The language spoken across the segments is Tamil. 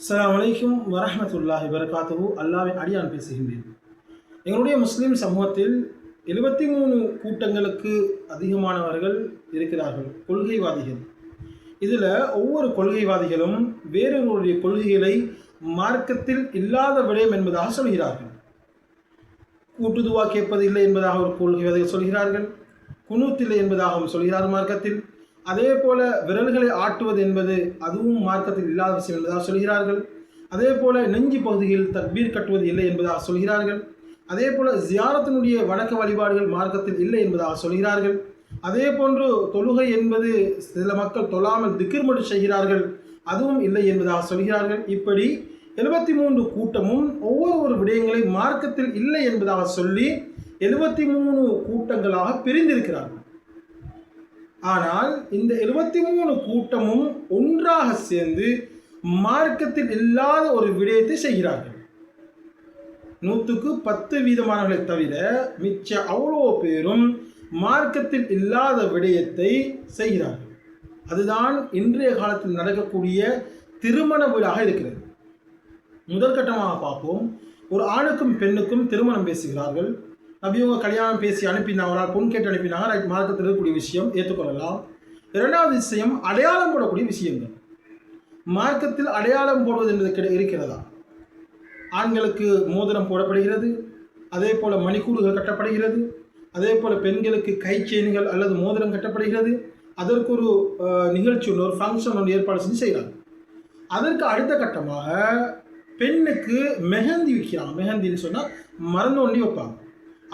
அஸ்ஸலாமு அலைக்கும் வரஹ்மத்துல்லாஹி வரகாத்துஹு. அல்லாஹ்வின் அடியான் பேசுகின்றேன். எங்களுடைய முஸ்லீம் சமூகத்தில் 73 கூட்டங்களுக்கு அதிகமானவர்கள் இருக்கிறார்கள், கொள்கைவாதிகள். இதில் ஒவ்வொரு கொள்கைவாதிகளும் வேறொருவருடைய கொள்கைகளை மார்க்கத்தில் இல்லாத விடயம் என்பதாக சொல்கிறார்கள். கூட்டுதுவா கேட்பது இல்லை என்பதாக ஒரு கொள்கைவாதிகள் சொல்கிறார்கள். குனூத் இல்லை என்பதாகவும் சொல்கிறார் மார்க்கத்தில். அதே போல விரல்களை ஆட்டுவது என்பது அதுவும் மார்க்கத்தில் இல்லாத விஷயம் என்பதாக சொல்கிறார்கள். அதே போல நெஞ்சு பகுதியில் தக்பீர் கட்டுவது இல்லை என்பதாக சொல்கிறார்கள். அதே போல ஜியாரத்தினுடைய வணக்க வழிபாடுகள் மார்க்கத்தில் இல்லை என்பதாக சொல்கிறார்கள். அதே போன்று தொழுகை என்பது சில மக்கள் தொழாமல் திக்ர் மட்டும் செய்கிறார்கள், அதுவும் இல்லை என்பதாக சொல்கிறார்கள். இப்படி 73 கூட்டமும் ஒவ்வொரு விடயங்களை மார்க்கத்தில் இல்லை என்பதாக சொல்லி 73 கூட்டங்களாக பிரிந்திருக்கிறார்கள். ஆனால் இந்த 73 கூட்டமும் ஒன்றாக சேர்ந்து மார்க்கத்தில் இல்லாத ஒரு விடயத்தை செய்கிறார்கள். 100க்கு 10% தவிர மிச்ச அவ்வளோ பேரும் மார்க்கத்தில் இல்லாத விடயத்தை செய்கிறார்கள். அதுதான் இன்றைய காலத்தில் நடக்கக்கூடிய திருமண வீடாக இருக்கிறது. முதற்கட்டமாக பார்ப்போம். ஒரு ஆணுக்கும் பெண்ணுக்கும் திருமணம் பேசுகிறார்கள். நபியவங்க கல்யாணம் பேசி அனுப்பினாங்க, ஒரு பொண்ணு கேட்டு அனுப்பினாங்க, ரைட், மார்க்கத்தில் இருக்கக்கூடிய விஷயம் ஏற்றுக்கொள்ளலாம். இரண்டாவது விஷயம் அடையாளம் போடக்கூடிய விஷயங்கள். மார்க்கத்தில் அடையாளம் போடுவது என்பது இருக்கிறதா? ஆண்களுக்கு மோதிரம் போடப்படுகிறது, அதே போல் மணிக்கூடுகள் கட்டப்படுகிறது, அதே போல் பெண்களுக்கு கை செயின்கள் அல்லது மோதிரம் கட்டப்படுகிறது. அதற்கு ஒரு நிகழ்ச்சி ஒன்று, ஒரு ஃபங்க்ஷன் ஒன்று ஏற்பாடு செஞ்சு செய்கிறாங்க. அதற்கு அடுத்த கட்டமாக பெண்ணுக்கு மெஹந்தி வைக்கிறாங்க. மெஹந்தின்னு சொன்னால் மருந்து ஒண்டி வைப்பாங்க.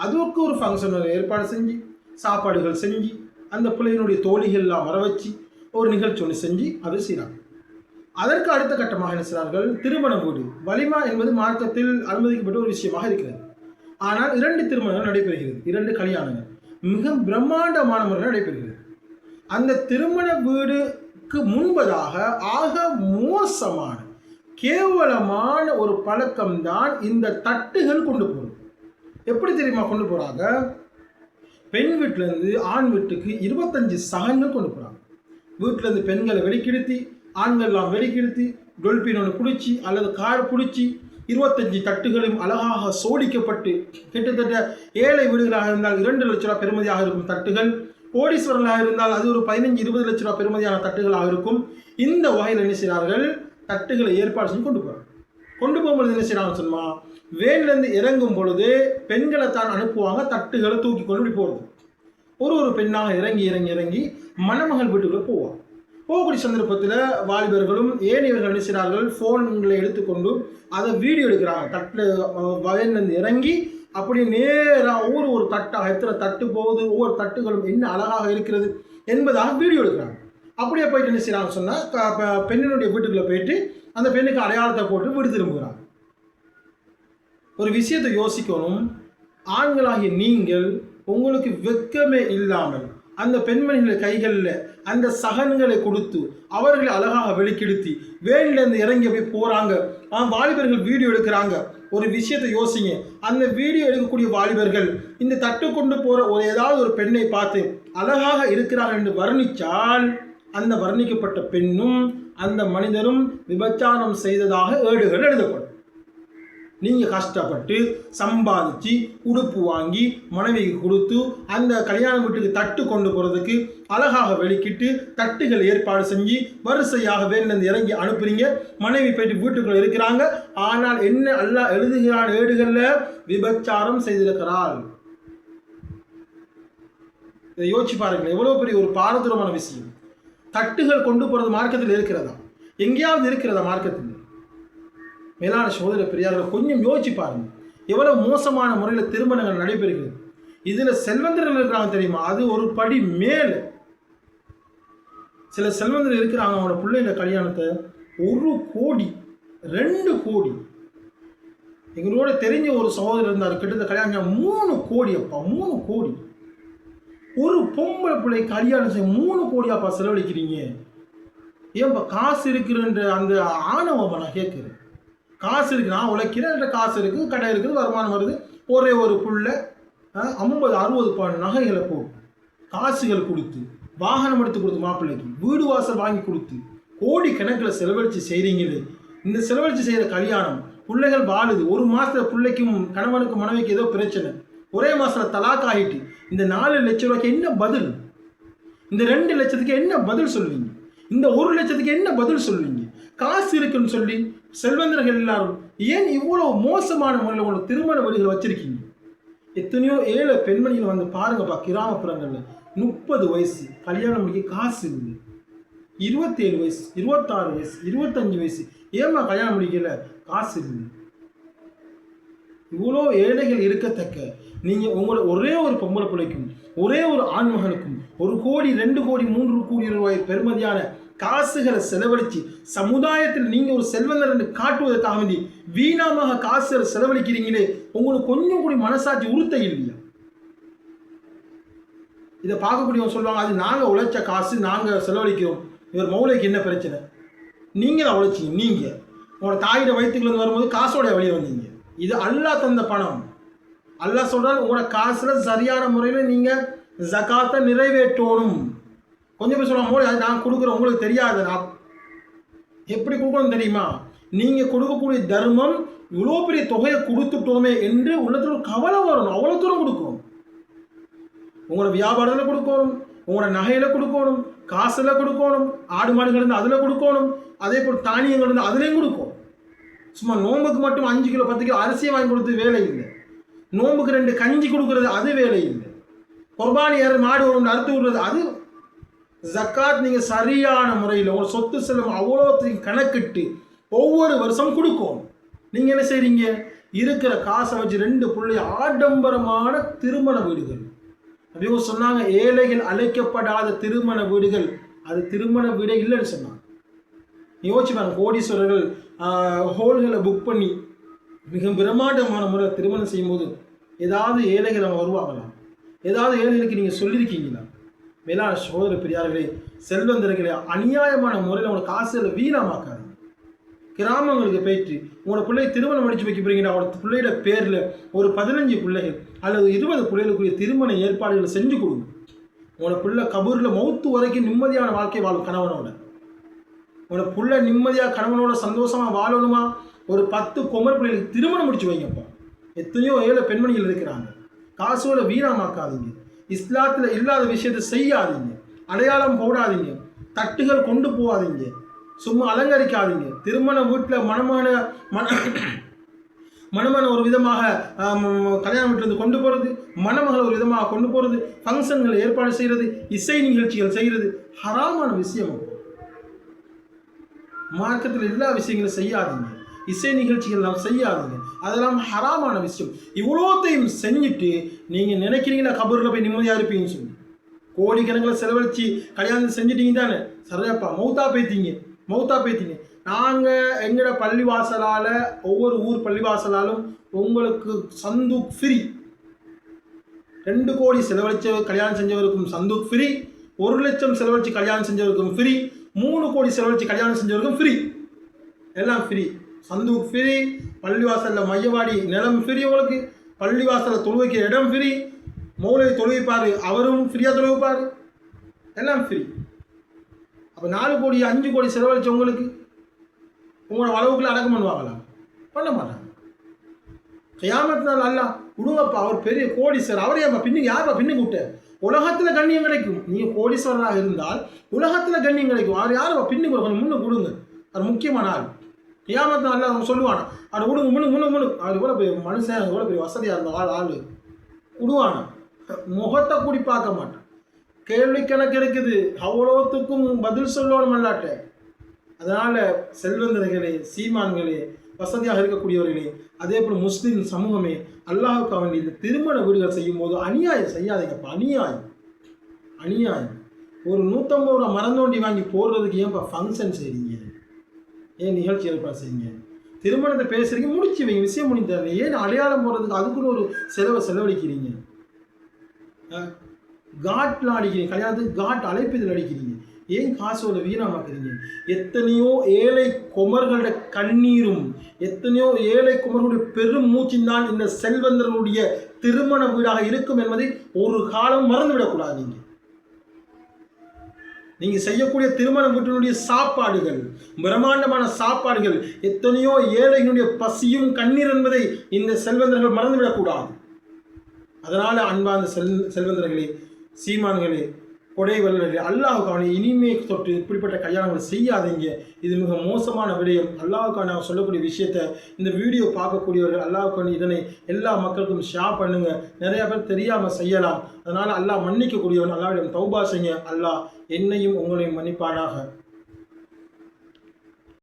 அதுக்கு ஒரு ஃபங்க்ஷன் ஏற்பாடு செஞ்சு சாப்பாடுகள் செஞ்சு அந்த பிள்ளையினுடைய தோழிகள்லாம் வர வச்சு ஒரு நிகழ்ச்சி ஒன்று செஞ்சு அதை செய்கிறாங்க. அதற்கு அடுத்த கட்டமாக என்ன செய்கிறார்கள்? திருமண வீடு. வலிமா என்பது மார்க்கத்தில் அனுமதிக்கப்பட்ட ஒரு விஷயமாக இருக்கிறது. ஆனால் 2 திருமணங்கள் நடைபெறுகிறது, 2 கல்யாணங்கள் மிக பிரம்மாண்டமான முறையில் நடைபெறுகிறது. அந்த திருமண வீடுக்கு முன்பதாக ஆக மோசமான கேவலமான ஒரு பழக்கம்தான் இந்த தட்டுகள் கொண்டு போகிறது. எப்படி தெரியுமா கொண்டு போகிறாங்க? பெண் வீட்டிலேருந்து ஆண் வீட்டுக்கு 25 சகன்கள் கொண்டு போகிறாங்க. வீட்டிலேருந்து பெண்களை வெளிக்கிடுத்தி ஆண்கள்லாம் வெளிக்கிடுத்தி டொல்பின் ஒன்று பிடிச்சி அல்லது கார் பிடிச்சி 25 தட்டுகளும் அழகாக சோடிக்கப்பட்டு, கிட்டத்தட்ட ஏழை வீடுகளாக இருந்தால் 2 லட்ச ரூபா பெறுமதியாக இருக்கும் தட்டுகள், கோடீஸ்வரர்களாக இருந்தால் அது ஒரு 15-20 லட்ச ரூபா பெறுமதியான தட்டுகளாக இருக்கும். இந்த வகையில் என்ன செய்கிறார்கள்? தட்டுகளை ஏற்பாடு செஞ்சு கொண்டு போகிறாங்க. கொண்டு போகும்போது என்ன செய்யறாங்க சொன்னா, வேன்லேருந்து இறங்கும் பொழுது பெண்களை தான் அனுப்புவாங்க, தட்டுகளை தூக்கி கொண்டு இப்படி போகிறது. ஒரு பெண்ணாக இறங்கி இறங்கி இறங்கி மணமகள் வீட்டுக்குள்ளே போவாங்க. போகக்கூடிய சந்தர்ப்பத்தில் வாலிபர்களும் ஏனையவர்கள் என்ன செய்கிறார்கள்? ஃபோன்களை எடுத்துக்கொண்டு அதை வீடியோ எடுக்கிறாங்க. தட்டு வேன்லேருந்து இறங்கி அப்படி நேராக ஒரு தட்டாக எத்தனை தட்டு போகுது, ஒவ்வொரு தட்டுகளும் என்ன அழகாக இருக்கிறது என்பதாக வீடியோ எடுக்கிறாங்க. அப்படியே போயிட்டு என்ன செய்கிறாங்க சொன்னால், பெண்ணினுடைய வீட்டுக்குள்ளே போயிட்டு அந்த பெண்ணுக்கு அடையாளத்தை போட்டு வீடு திரும்புகிறாங்க. ஒரு விஷயத்தை யோசிக்கணும். ஆண்களாகிய நீங்கள் உங்களுக்கு வெட்கமே இல்லாமல் அந்த பெண்மணிகளை கைகளில் அந்த சகன்களை கொடுத்து அவர்களை அழகாக வெளிக்கெடுத்தி வேனிலேருந்து இறங்கி போய் போகிறாங்க. வாலிபர்கள் வீடியோ எடுக்கிறாங்க. ஒரு விஷயத்தை யோசிங்க. அந்த வீடியோ எடுக்கக்கூடிய வாலிபர்கள் இந்த தட்டு கொண்டு போகிற ஏதாவது ஒரு பெண்ணை பார்த்து அழகாக இருக்கிறார்கள் என்று வர்ணித்தால் அந்த வர்ணிக்கப்பட்ட பெண்ணும் அந்த மனிதனும் விபச்சாரம் செய்ததாக ஏடுகள் எழுதப்படும். நீங்கள் கஷ்டப்பட்டு சம்பாதிச்சு உடுப்பு வாங்கி மனைவிக்கு கொடுத்து அந்த கல்யாண வீட்டுக்கு தட்டு கொண்டு போகிறதுக்கு அழகாக வெளிக்கிட்டு தட்டுகள் ஏற்பாடு செஞ்சு வரிசையாக வேண்டிலிருந்து இறங்கி அனுப்புறீங்க. மனைவி போயிட்டு வீட்டுக்குள்ள இருக்கிறாங்க. ஆனால் என்ன அல்லாஹ் எழுதுகிறான் ஏடுகளில்? விபச்சாரம் செய்திருக்கிறாள். இதை யோசிச்சு பாருங்கள், எவ்வளோ பெரிய ஒரு பாரதூரமான விஷயம். தட்டுகள் கொண்டு போகிறது மார்க்கத்தில் இருக்கிறதா? எங்கேயாவது இருக்கிறதா மார்க்கத்தில்? மேலான சகோதர பெரியார்கள், கொஞ்சம் யோசிச்சு பாருங்க. எவ்வளவு மோசமான முறையில் திருமணங்கள் நடைபெறுகிறது. இதில் செல்வந்தர்கள் இருக்கிறாங்க தெரியுமா, அது ஒரு படி மேல். சில செல்வந்தர்கள் இருக்கிறாங்க, அவங்களோட பிள்ளைங்க கல்யாணத்தை 1 கோடி 2 கோடி. எங்களோட தெரிஞ்ச ஒரு சகோதரர் இருந்தார், கிட்டத்தட்ட கல்யாணம் 3 கோடி. அப்பா 3 கோடி. ஒரு பொம்பளை பிள்ளை கல்யாணம் செய்ய 3 கோடியாப்பா செலவழிக்கிறீங்க? ஏன்பா காசு இருக்குன்ற அந்த ஆணவம் நான் கேட்குறேன். காசு இருக்குது, நான் உழைக்கிறேன், காசு இருக்குது, கடை இருக்குது, வருமானம் வருது, ஒரு புள்ள 50-60 பவுன் நகைகளை போட்டு காசுகள் கொடுத்து வாகனம் எடுத்து கொடுத்து மாப்பிள்ளைக்கு வீடு வாசல் வாங்கி கொடுத்து கோடி கணக்கில் செலவழித்து செய்கிறீங்களே, இந்த செலவழித்து செய்கிற கல்யாணம், பிள்ளைகள் வாழுது, ஒரு மாதத்தில் பிள்ளைக்கும் கணவனுக்கும் மனைவிக்கு ஏதோ பிரச்சனை, ஒரே மாதத்தில் தலாக் ஆகிட்டு, இந்த 4 லட்சம் ரூபாய்க்கு என்ன பதில்? இந்த 2 லட்சத்துக்கு என்ன பதில் சொல்வீங்க? இந்த 1 லட்சத்துக்கு என்ன பதில் சொல்வீங்க? காசு இருக்குன்னு சொல்லி செல்வந்தர்கள் எல்லாரும் ஏன் இவ்வளோ மோசமான முறையில் உங்களோட திருமண வீடுகளை வச்சிருக்கீங்க? எத்தனையோ ஏழை பெண்மணிகள் வந்து பாருங்கப்பா, கிராமப்புறங்களில் 30 வயசு கல்யாணம் முடிக்க காசு இல்லை, 27 வயசு, 26 வயசு, 25 வயசு, ஏமா கல்யாணம் முடிக்கல? காசு இல்லை. இவ்வளோ ஏழைகள் இருக்கத்தக்க நீங்கள் உங்களோட ஒரே ஒரு பொம்பளை பிள்ளைக்கும் ஒரே ஒரு ஆண்மகனுக்கும் 1 கோடி 2 கோடி 3 கோடி ரூபாய் பெறுமதியான காசுகளை செலவழித்து சமுதாயத்தில் நீங்கள் ஒரு செல்வந்தர் என்று காட்டுவதற்காக வேண்டி வீணாமாக காசுகளை செலவழிக்கிறீங்களே, உங்களுக்கு கொஞ்சம் கூட மனசாட்சி உறுத்த இல்லையா? இதை பார்க்கக்கூடியவங்க சொல்லுவாங்க, அது நாங்கள் உழைச்ச காசு, நாங்கள் செலவழிக்கிறோம், இவர் மௌலைக்கு என்ன பிரச்சனை? நீங்கள் தான் உழைச்சிங்க, நீங்கள் உங்களோட தாயோட வயிற்றுக்குள்ளேருந்து வரும்போது காசோட வெளியே வந்தீங்க. இது அல்லாஹ் தந்த பணம். அல்லாஹ் சொல்கிறார், உங்களோட காசில் சரியான முறையில் நீங்கள் ஜகாத்தை நிறைவேற்றணும். கொஞ்சம் பேர் சொல்லுவாங்க, மோடி அது நான் கொடுக்குறேன், உங்களுக்கு தெரியாது, நான் எப்படி கொடுக்கணும் தெரியுமா? நீங்கள் கொடுக்கக்கூடிய தர்மம் இவ்வளோ பெரிய தொகையை கொடுத்துட்டோமே என்று உள்ளத்தில் ஒரு கவலை வரணும். அவ்வளோ தூரம் கொடுக்கணும். உங்களோட வியாபாரத்தில் கொடுக்கணும், உங்களோட நகையில் கொடுக்கணும், காசில் கொடுக்கணும், ஆடு மாடுகள் இருந்து அதில் கொடுக்கணும், அதே போல் தானியங்கள் இருந்து அதுலேயும் கொடுக்கும். சும்மா நோம்புக்கு மட்டும் 5 கிலோ 10 கிலோ அரிசியை வாங்கி கொடுத்து வேலை இல்லை, நோம்புக்கு 2 கஞ்சி கொடுக்கறது அது வேலை இல்லை, குர்பானி ஏற மாடு ஒரு அறுத்து விடுறது அது. ஜக்காத் நீங்கள் சரியான முறையில் உங்கள் சொத்து செல்வம் அவ்வளோத்தையும் கணக்கிட்டு ஒவ்வொரு வருஷம் கொடுக்கும். நீங்கள் என்ன செய்கிறீங்க? இருக்கிற காசை வச்சு 2 பிள்ளை ஆடம்பரமான திருமண வீடுகள். அப்படியே சொன்னாங்க, ஏழைகள் அழைக்கப்படாத திருமண வீடுகள் அது திருமண வீடே இல்லைன்னு சொன்னாங்க. யோசிச்சு பாருங்க, கோடீஸ்வரர்கள் ஹோல்களை புக் பண்ணி மிக பிரம்மாண்டமான முறையில் திருமணம் செய்யும்போது ஏதாவது ஏழைகள் அவங்க வருவாங்களா? ஏதாவது ஏழைகளுக்கு நீங்கள் சொல்லியிருக்கீங்களா? மேலான சகோதர பெரியார்களே, செல்வந்தர்களே, அநியாயமான முறையில் உங்களோட காசுகளை வீணாமாக்காது. கிராமங்களுக்கு போயிட்டு உங்களோட பிள்ளை திருமணம் அடித்து வைக்க போறீங்கன்னா அவங்களோட பிள்ளையோட பேரில் ஒரு 15 பிள்ளைகள் அல்லது 20 பிள்ளைகளுக்குரிய திருமண ஏற்பாடுகளை செஞ்சு கொடுங்க. உங்களோட பிள்ளை கபூரில் மௌத்து வரைக்கும் நிம்மதியான வாழ்க்கை வாழும் கணவனோட. உங்களோட பிள்ளை நிம்மதியாக கணவனோட சந்தோஷமாக வாழணுமா? ஒரு 10 பொம்பளை பிள்ளைகளுக்கு திருமணம் முடிச்சு வைங்கப்பா. எத்தனையோ ஏழை பெண்மணிகள் இருக்கிறாங்க. காசோட வீணாமாக்காதீங்க. இஸ்லாத்தில் இல்லாத விஷயத்தை செய்யாதீங்க. அடையாளம் போடாதீங்க. தட்டுகள் கொண்டு போகாதீங்க. சும்மா அலங்கரிக்காதீங்க. திருமண வீட்டில் மணமனை ஒரு விதமாக கல்யாண வீட்டிலிருந்து கொண்டு போகிறது, மணமகளை ஒரு விதமாக கொண்டு போகிறது, ஃபங்க்ஷன்களை ஏற்பாடு செய்கிறது, இசை நிகழ்ச்சிகள் செய்கிறது ஹராமான விஷயம். மார்க்கத்தில் எல்லா விஷயங்களும் செய்யாதீங்க. இசை நிகழ்ச்சிகள் நாம் செய்யாதீங்க, அதெல்லாம் ஹராமான விஷயம். இவ்வளோத்தையும் செஞ்சுட்டு நீங்கள் நினைக்கிறீங்களா கபூரில் போய் நிம்மதியாக இருப்பீங்கன்னு சொல்லி கோடிக்கணக்கில் செலவழித்து கல்யாணம் செஞ்சுட்டீங்க தானே? சரியாப்பா, மௌத்தா பேத்திங்க. நாங்கள் எங்களோட பள்ளிவாசலால் ஒவ்வொரு ஊர் பள்ளிவாசலாலும் உங்களுக்கு சந்தூக் ஃப்ரீ. 2 கோடி செலவழித்து கல்யாணம் செஞ்சவருக்கும் சந்தூக் ஃப்ரீ, 1 லட்சம் செலவழித்து கல்யாணம் செஞ்சவருக்கும் ஃப்ரீ, 3 கோடி செலவழித்து கல்யாணம் செஞ்சவருக்கும் ஃப்ரீ. எல்லாம் ஃப்ரீ. சந்தூக் ஃப்ரீ, பள்ளிவாசலில் மையவாடி நிலம் ஃப்ரீ, உங்களுக்கு பள்ளிவாசலில் தொழுவைக்கிற இடம் ஃப்ரீ, மௌலை தொழுவிப்பார் அவரும் ஃப்ரீயாக தொழுவிப்பார், எல்லாம் ஃப்ரீ. அப்போ 4 கோடி 5 கோடி செலவழிச்சவங்களுக்கு உங்களோட அளவுக்குள்ள அடக்கம் பண்ணுவாங்களா? பண்ண மாட்டாங்க. கியாமத்தினால் அல்ல விடுங்கப்பா, அவர் பெரிய கோடீஸ்வரர், அவரே பின்னுக்கு யாரப்பா பின்னுக்கு விட்டு? உலகத்தில் கண்ணியம் கிடைக்கும். நீங்கள் கோடீஸ்வரராக இருந்தால் உலகத்தில் கண்ணியம் கிடைக்கும். அவர் யாரப்பா பின்னுக்கு கொஞ்சம் முன்னுக்கு கொடுங்க, அது முக்கியமான ஆள். கியாமத்தினால் அல்ல அவங்க சொல்லுவானா, அவர் விடுங்க முன்னு அவர் இவ்வளோ பெரிய மனுஷன், இவ்வளோ பெரிய வசதியாக இருந்த ஆள் விடுவானா? முகத்தை கூடி பார்க்க மாட்டான். கேள்வி கணக்கு இருக்குது, அவ்வளோத்துக்கும் பதில் சொல்லணும் அல்லாட்ட. அதனால் செல்வந்தர்களே, சீமான்களே, வசதியாக இருக்கக்கூடியவர்களே, அதே போல் முஸ்லீம் சமூகமே, அல்லாஹுக்கு வேண்டி இந்த திருமண வீடுகள் செய்யும் போது அநியாயம் செய்யாதீங்கப்பா. அநியாயம். ஒரு 150 ரூபா மரந்தோண்டி வாங்கி போடுறதுக்கு ஏன்ப்பா ஃபங்க்ஷன் செய்கிறீங்க? ஏன் நிகழ்ச்சி ஏற்பாடு செய்யுங்க? திருமணத்தை பேசுகிறீங்க, முடிச்சு வைங்க, விஷயம் முடிந்தாரு. ஏன் அடையாளம் போடுறதுக்கு அதுக்குன்னு ஒரு செலவழிக்கிறீங்க? காட்டில் அடிக்கிறீங்க, கல்யாணத்துக்கு காட் அழைப்பதில் அடிக்கிறீங்க. ஏன் காசோட வீணாமாக்குறீங்க? எத்தனையோ ஏழை குமர்களோட கண்ணீரும் எத்தனையோ ஏழை குமர்களுடைய பெரும் மூச்சின் தான் இந்த செல்வந்தர்களுடைய திருமண வீடாக இருக்கும் என்பதை ஒரு காலம் மறந்துவிடக்கூடாது. நீங்கள் நீங்கள் செய்யக்கூடிய திருமண வீட்டினுடைய சாப்பாடுகள், பிரம்மாண்டமான சாப்பாடுகள், எத்தனையோ ஏழைகளுடைய பசியும் கண்ணீர் என்பதை இந்த செல்வந்தர்கள் மறந்துவிடக்கூடாது. அதனால் அன்பார்ந்த செல்வந்தர்களே, சீமான்களே, கொடை வல்லர்களே, அல்லாஹுக்கான இனிமே தொட்டு இப்படிப்பட்ட கல்யாணங்கள் செய்யாதீங்க. இது மிக மோசமான விடயம். அல்லாஹுக்கான சொல்லக்கூடிய விஷயத்தை இந்த வீடியோ பார்க்கக்கூடியவர்கள் அல்லாஹுக்கான இதனை எல்லா மக்களுக்கும் ஷேர் பண்ணுங்க. நிறைய பேர் தெரியாமல் செய்யலாம். அதனால் அல்லாஹ் மன்னிக்கக்கூடியவன். அல்லாஹ்விடம் தௌபா செய்யுங்க. அல்லாஹ் என்னையும் உங்களையும் மன்னிப்பானாக.